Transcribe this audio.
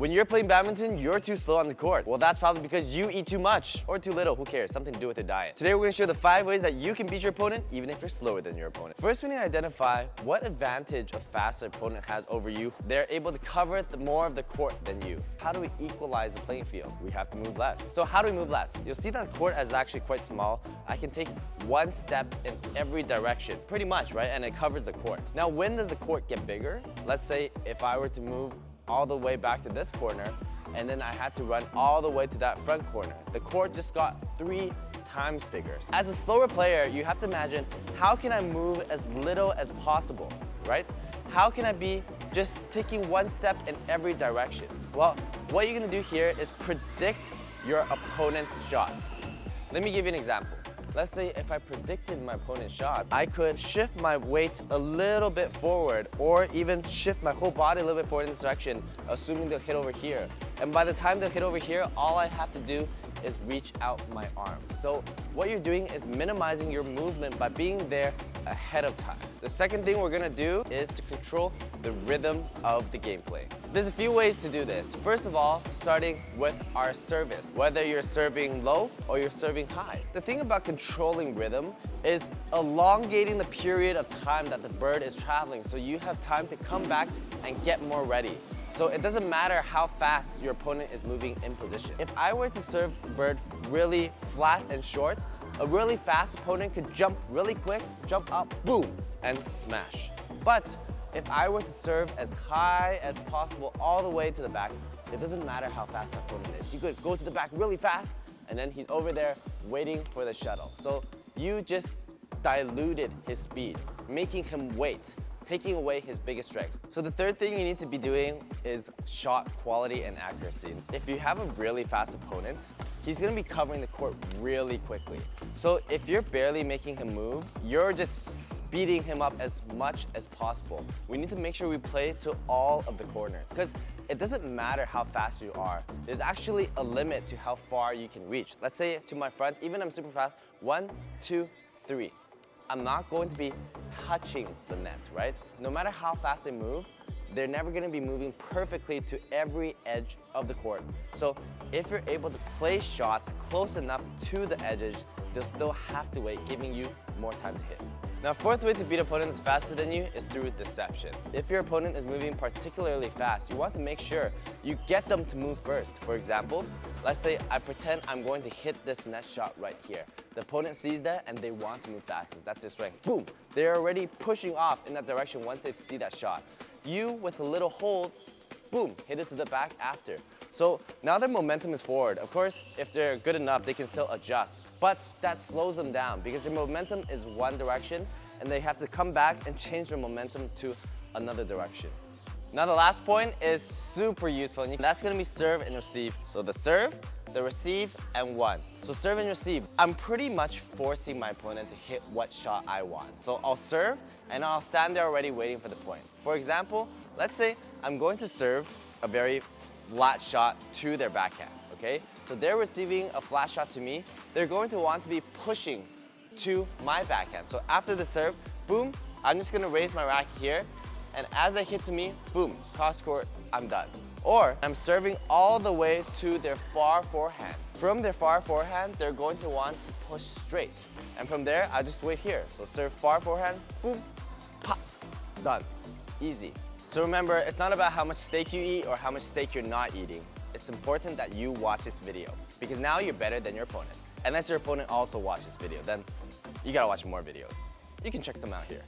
When you're playing badminton, you're too slow on the court. Well, that's probably because you eat too much or too little. Who cares? Something to do with your diet. Today, we're going to show the 5 ways that you can beat your opponent even if you're slower than your opponent. First, we need to identify what advantage a faster opponent has over you. They're able to cover more of the court than you. How do we equalize the playing field? We have to move less. So how do we move less? You'll see that the court is actually quite small. I can take one step in every direction, pretty much, right? And it covers the court. Now, when does the court get bigger? Let's say if I were to move all the way back to this corner, and then I had to run all the way to that front corner. The court just got 3 times bigger. As a slower player, you have to imagine, how can I move as little as possible, right? How can I be just taking one step in every direction? Well, what you're gonna do here is predict your opponent's shots. Let me give you an example. Let's say if I predicted my opponent's shot, I could shift my weight a little bit forward or even shift my whole body a little bit forward in this direction, assuming they'll hit over here. And by the time they'll hit over here, all I have to do is reach out my arm. So what you're doing is minimizing your movement by being there ahead of time. The second thing we're gonna do is to control the rhythm of the gameplay. There's a few ways to do this. First of all, starting with our service, whether you're serving low or you're serving high. The thing about controlling rhythm is elongating the period of time that the bird is traveling so you have time to come back and get more ready. So it doesn't matter how fast your opponent is moving in position. If I were to serve the bird really flat and short, a really fast opponent could jump really quick, jump up, boom, and smash. But if I were to serve as high as possible all the way to the back, it doesn't matter how fast my opponent is. You could go to the back really fast, and then he's over there waiting for the shuttle. So you just diluted his speed, making him wait, taking away his biggest strengths. So the third thing you need to be doing is shot quality and accuracy. If you have a really fast opponent, he's gonna be covering the court really quickly. So if you're barely making him move, you're just speeding him up as much as possible. We need to make sure we play to all of the corners because it doesn't matter how fast you are. There's actually a limit to how far you can reach. Let's say to my front, even I'm super fast, 1, 2, 3. I'm not going to be touching the net, right? No matter how fast they move, they're never gonna be moving perfectly to every edge of the court. So if you're able to play shots close enough to the edges, they'll still have to wait, giving you more time to hit. Now, fourth way to beat opponents faster than you is through deception. If your opponent is moving particularly fast, you want to make sure you get them to move first. For example, let's say I pretend I'm going to hit this net shot right here. The opponent sees that and they want to move fastest. That's their strength. Boom! They're already pushing off in that direction once they see that shot. You, with a little hold, boom, hit it to the back after. So now their momentum is forward. Of course, if they're good enough, they can still adjust. But that slows them down because their momentum is one direction and they have to come back and change their momentum to another direction. Now the last point is super useful, and that's gonna be serve and receive. So the serve, the receive, and one. So serve and receive. I'm pretty much forcing my opponent to hit what shot I want. So I'll serve and I'll stand there already waiting for the point. For example, let's say I'm going to serve a very flat shot to their backhand, okay? So they're receiving a flat shot to me. They're going to want to be pushing to my backhand. So after the serve, boom, I'm just gonna raise my racket here, and as they hit to me, boom, cross court, I'm done. Or I'm serving all the way to their far forehand. From their far forehand, they're going to want to push straight. And from there, I just wait here. So serve far forehand, boom, pop, done, easy. So remember, it's not about how much steak you eat or how much steak you're not eating. It's important that you watch this video because now you're better than your opponent. Unless your opponent also watched this video, then you gotta watch more videos. You can check some out here.